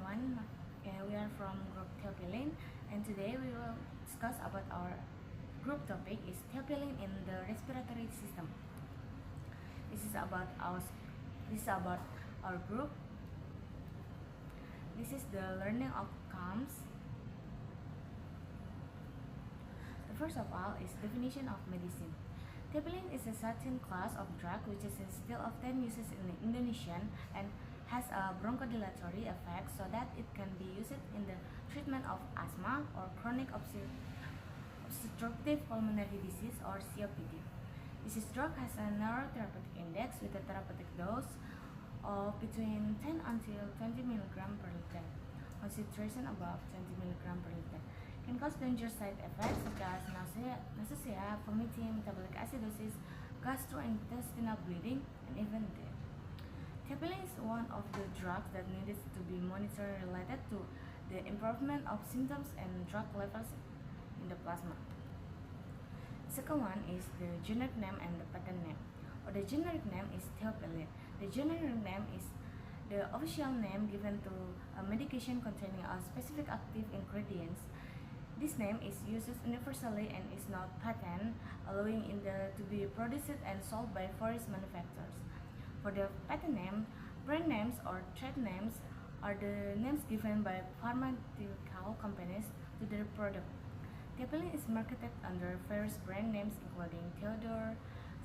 everyone. We are from Group Theopilin, and today we will discuss about our group topic is theopilin in the respiratory system. This is about our group. This is the learning outcomes. The first of all is definition of medicine. Theopilin is a certain class of drug which is still often used in the Indonesian and has a bronchodilatory effect so that it can be used in the treatment of asthma or chronic obstructive pulmonary disease or COPD. This drug has a narrow therapeutic index with a therapeutic dose of between 10 until 20 mg per liter. Concentration above 20 mg per liter can cause dangerous side effects such as nausea, vomiting, metabolic acidosis, gastrointestinal bleeding, and even death. Theopilin is one of the drugs that needed to be monitored related to the improvement of symptoms and drug levels in the plasma. The second one is the generic name and the patent name. The generic name is theopilin. The generic name is the official name given to a medication containing a specific active ingredients. This name is used universally and is not patent, allowing it to be produced and sold by various manufacturers. For the patent name, brand names or trade names are the names given by pharmaceutical companies to their product. Theopilin is marketed under various brand names including Theodor,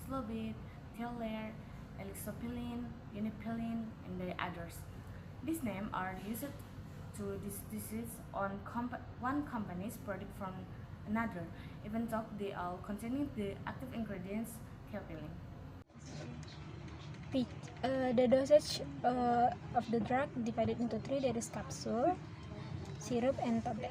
Slobid, Theolair, Elixopilin, Unipilin, and the others. These names are used to distinguish on one company's product from another, even though they all contain the active ingredients theopilin. The dosage of the drug divided into three. There is capsule, syrup, and tablet.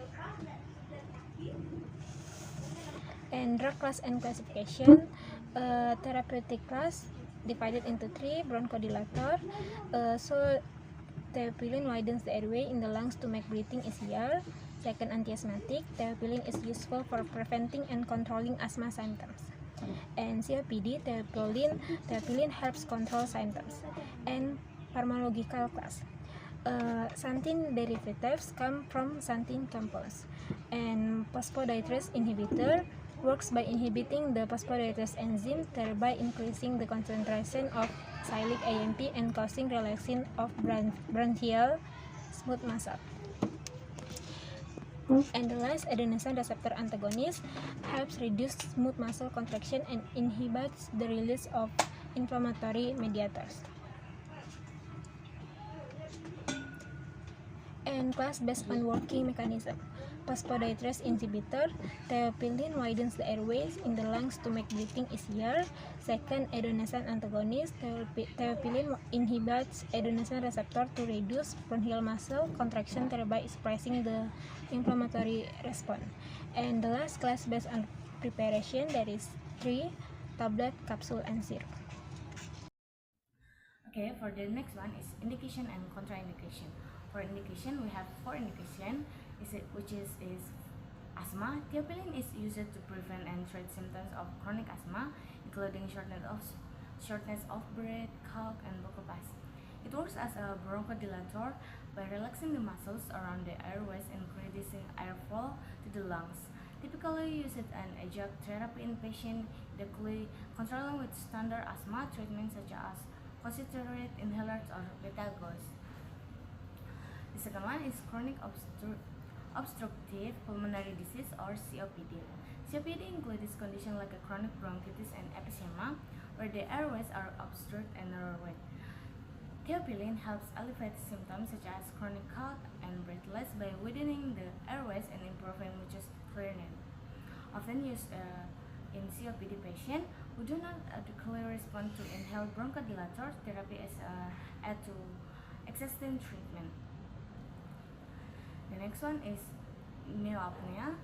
And drug class and classification. Therapeutic class divided into three. Bronchodilator. So theopilin widens the airway in the lungs to make breathing easier. Second, anti-asthmatic. Theopilin is useful for preventing and controlling asthma symptoms. And COPD, theopilin helps control symptoms. And pharmacological class. Xanthine derivatives come from xanthine compounds. And phosphodiesterase inhibitor works by inhibiting the phosphodiesterase enzyme, thereby increasing the concentration of cyclic AMP and causing relaxation of bronchial smooth muscle. And the last, adenosine receptor antagonist helps reduce smooth muscle contraction and inhibits the release of inflammatory mediators. And class based on working mechanism. Phosphodiesterase inhibitor, theopilin widens the airways in the lungs to make breathing easier. Second, adenosine antagonist, theopilin inhibits adenosine receptor to reduce bronchial muscle contraction, thereby suppressing the inflammatory response. And the last, class based on preparation, there is 3: tablet, capsule, and syrup. Okay, for the next one is indication and contraindication. For indication, we have 4 indication, which is asthma. Theopilin is used to prevent and treat symptoms of chronic asthma, including shortness of breath, cough, and bronchospasm. It works as a bronchodilator by relaxing the muscles around the airways and reducing airflow to the lungs. Typically used in adjunct therapy in patients, directly controlling with standard asthma treatments such as concentrated inhalers or beta gauze. The second one is chronic obstructive pulmonary disease or COPD. COPD includes conditions like a chronic bronchitis and emphysema, where the airways are obstructed and narrowed. Theopilin helps alleviate symptoms such as chronic cough and breathlessness by widening the airways and improving mucus clearance. Often used in COPD patients who do not adequately respond to inhaled bronchodilator therapy as add to existing treatment. The next one is neoapnea.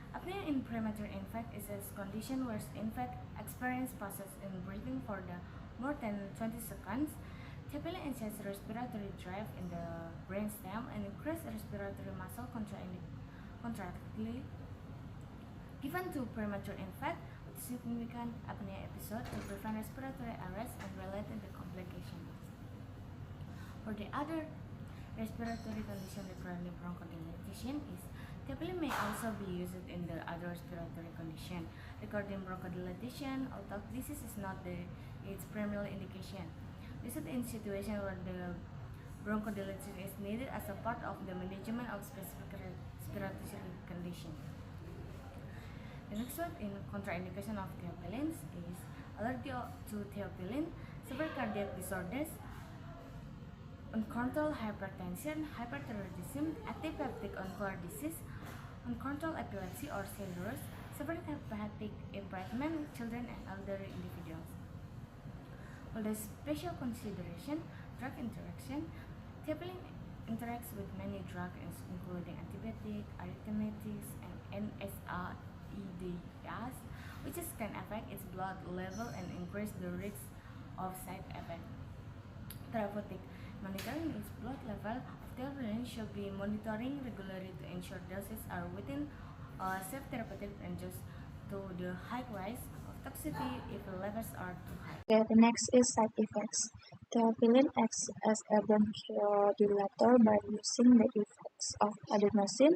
Apnea in premature infant is a condition where infant experience pauses in breathing for more than 20 seconds. Theopilin enhances respiratory drive in the brainstem and increases respiratory muscle contractility given to premature infant with significant apnea episode to prevent respiratory arrest and related complications. For the other respiratory condition requiring bronchodilation is theophylline may also be used in the other respiratory condition. Regarding bronchodilation, although this is not its primary indication, this is in situation where the bronchodilation is needed as a part of the management of specific respiratory condition. The next one in contraindication of theophylline is allergy to theophylline, severe cardiac disorders, uncontrolled hypertension, hyperthyroidism, atipileptic ocular disease, uncontrolled epilepsy or seizures, severe hepatic impairment, children and elderly individuals. For the special consideration, drug interaction, theophylline interacts with many drugs including antibiotic, arithmetics, and NSAIDs, which can affect its blood level and increase the risk of side effects. Therapeutic monitoring its blood level of theophylline should be monitoring regularly to ensure doses are within safe therapeutic ranges to the high risk of toxicity if the levels are too high. Okay, the next is side effects. Theophylline acts as a bronchodilator by reducing the effects of adenosine,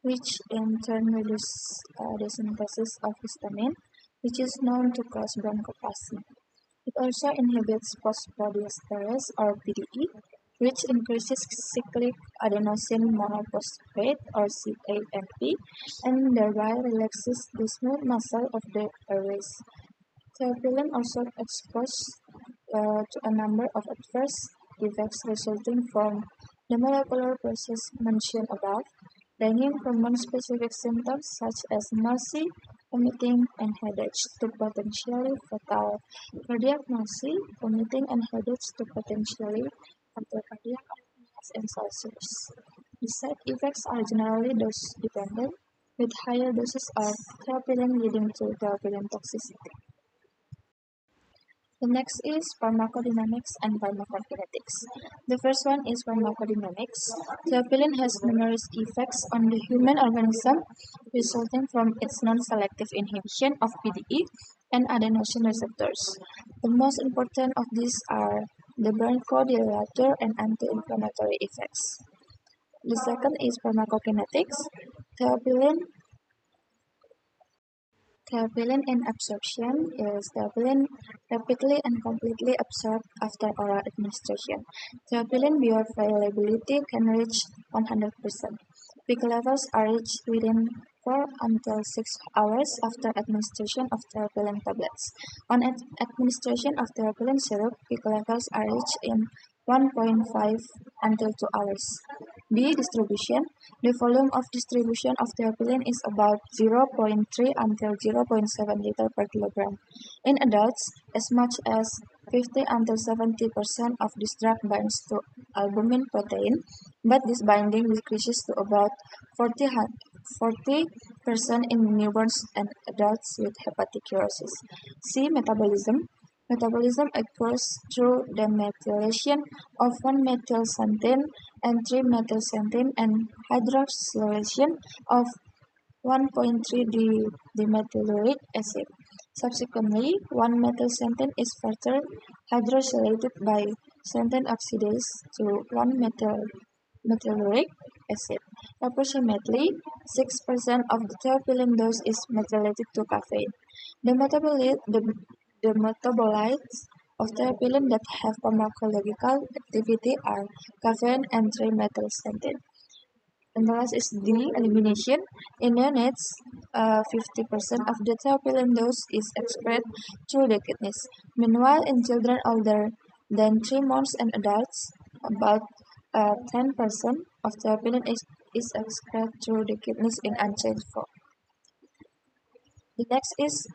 which in turn reduces the synthesis of histamine, which is known to cause bronchoplasmy. It also inhibits phosphodiesterase or PDE, which increases cyclic adenosine monophosphate or CAMP, and thereby relaxes the smooth muscle of the airways. Theophylline also exposed to a number of adverse effects resulting from the molecular process mentioned above, ranging from non-specific symptoms such as nausea, vomiting, and headaches to potentially fatal cardiac nausea, vomiting, and headaches to potentially fatal cardiac arrhythmias and seizures. The side effects are generally dose-dependent, with higher doses of theophylline leading to theophylline toxicity. The next is pharmacodynamics and pharmacokinetics. The first one is pharmacodynamics. Theophylline has numerous effects on the human organism, resulting from its non-selective inhibition of PDE and adenosine receptors. The most important of these are the bronchodilator and anti-inflammatory effects. The second is pharmacokinetics. Theophylline in absorption is theophylline rapidly and completely absorbed after oral administration. Theophylline bioavailability can reach 100%. Peak levels are reached within 4 until 6 hours after administration of theophylline tablets. On administration of theophylline syrup, peak levels are reached in 1.5 until 2 hours. B. Distribution. The volume of distribution of theophylline is about 0.3 until 0.7 liter per kilogram. In adults, as much as 50 until 70% of this drug binds to albumin protein, but this binding decreases to about 40% in newborns and adults with hepatic cirrhosis. C. Metabolism. Metabolism occurs through the methylation of 1-methylxanthine and 3-methylxanthine and hydroxylation of 1,3-dimethyluric acid. Subsequently, 1-methylxanthine is further hydroxylated by xanthine oxidase to 1-methyluric acid. Approximately 6% of the theophylline dose is methylated to caffeine. The metabolites of theophylline that have pharmacological activity are caffeine and 3-methylxanthine. And the last is D, elimination. In neonates, 50% of the theophylline dose is excreted through the kidneys. Meanwhile, in children older than 3 months and adults, about 10% of theophylline is excreted through the kidneys in unchanged form. The next is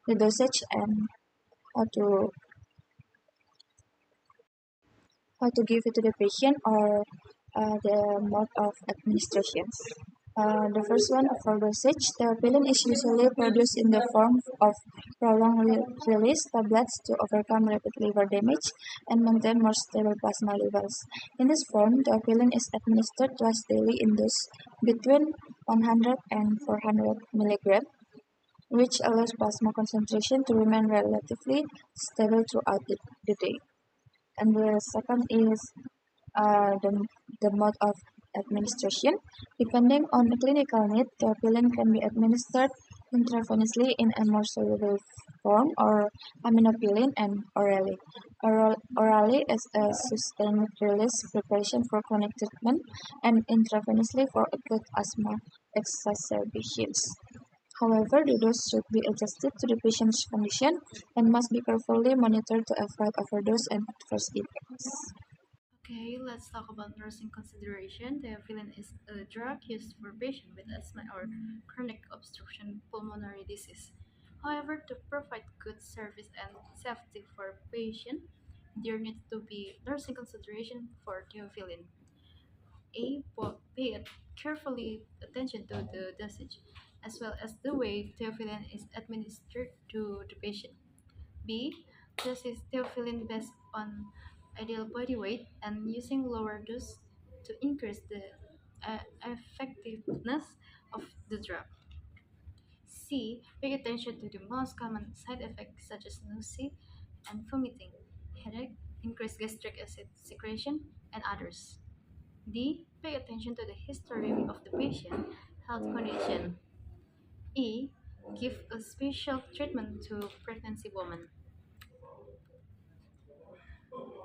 the dosage and how to give it to the patient or the mode of administration. The first one for dosage, theophylline is usually produced in the form of prolonged release tablets to overcome rapid liver damage and maintain more stable plasma levels. In this form, theophylline is administered twice daily in dose between 100 and 400 mg, which allows plasma concentration to remain relatively stable throughout the day. And the second is the mode of administration. Depending on the clinical need, theophylline can be administered intravenously in a more soluble form or aminophylline and orally. Orally is a sustained release preparation for chronic treatment and intravenously for acute asthma exacerbations. However, the dose should be adjusted to the patient's condition and must be carefully monitored to avoid overdose and adverse effects. Okay, let's talk about nursing consideration. Theophylline is a drug used for patients with asthma or chronic obstruction pulmonary disease. However, to provide good service and safety for patient, there needs to be nursing consideration for theophylline. Pay carefully attention to the dosage, as well as the way theophylline is administered to the patient. B. This is theophylline based on ideal body weight and using lower dose to increase the effectiveness of the drug. C. Pay attention to the most common side effects such as nausea and vomiting, headache, increased gastric acid secretion, and others. D. Pay attention to the history of the patient health condition. E. Give a special treatment to pregnancy women.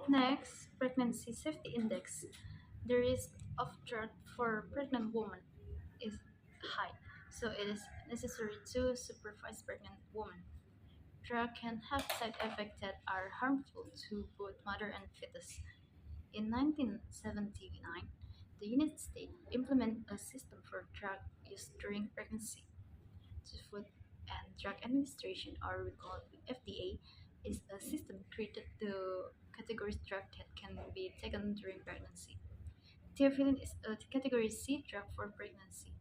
Next, pregnancy safety index. The risk of drug for pregnant women is high, so it is necessary to supervise pregnant women. Drug can have side effects that are harmful to both mother and fetus. In 1979, the United States implemented a system for drug use during pregnancy. The Food and Drug Administration, or we call it FDA, is a system created to categorize drugs that can be taken during pregnancy. Theophylline is a category C drug for pregnancy.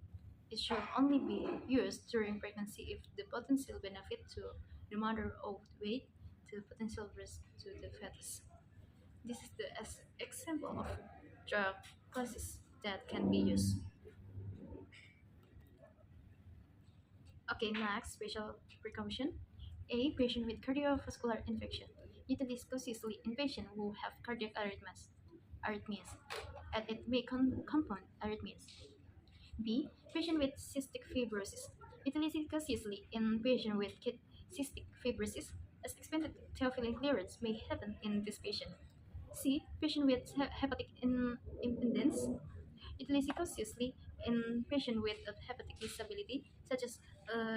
It should only be used during pregnancy if the potential benefit to the mother outweigh the potential risk to the fetus. This is the example of drug classes that can be used. Okay, next, special precaution. A. Patient with cardiovascular infection. Utilize cautiously in patients who have cardiac arrhythmias, and it may compound arrhythmias. B. Patient with cystic fibrosis. Utilize it cautiously in patient with cystic fibrosis, as expanded theophylline clearance may happen in this patient. C. Patient with hepatic impedance. Cautiously in patients with a hepatic disability such as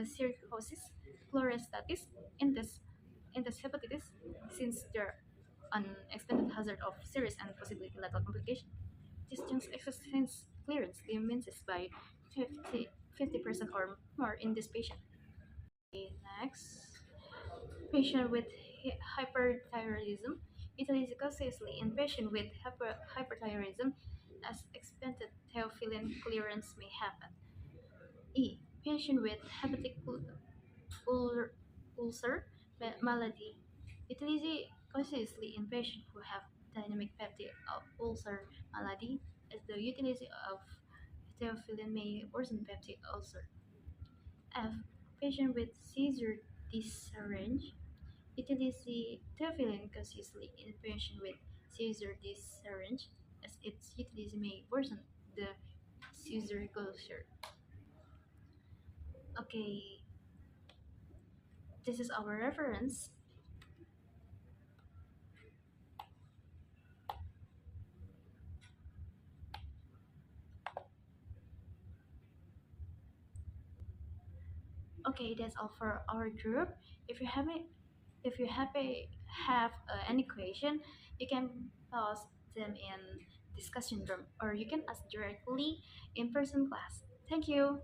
cirrhosis, cholestasis, indes hepatitis, since there an expanded hazard of serious and possibly lethal complication. Distance existence clearance diminishes by 50% or more in this patient. Okay, next, patient with hyperthyroidism. Utilize cautiously in patient with hyperthyroidism, as expanded theophylline clearance may happen. E. Patient with hepatic ulcer malady. Utilize cautiously in patients who have dynamic peptide ulcer malady, as the utility of theophylline may worsen peptide ulcer. F. Patient with seizure disarrange. Utilize theophylline cautiously in patients with seizure disarrange, as its utility may worsen the seizure closure. Okay, this is our reference. Okay, that's all for our group. If you have it, if you have any question, you can post them in discussion room, or you can ask directly in person class. Thank you.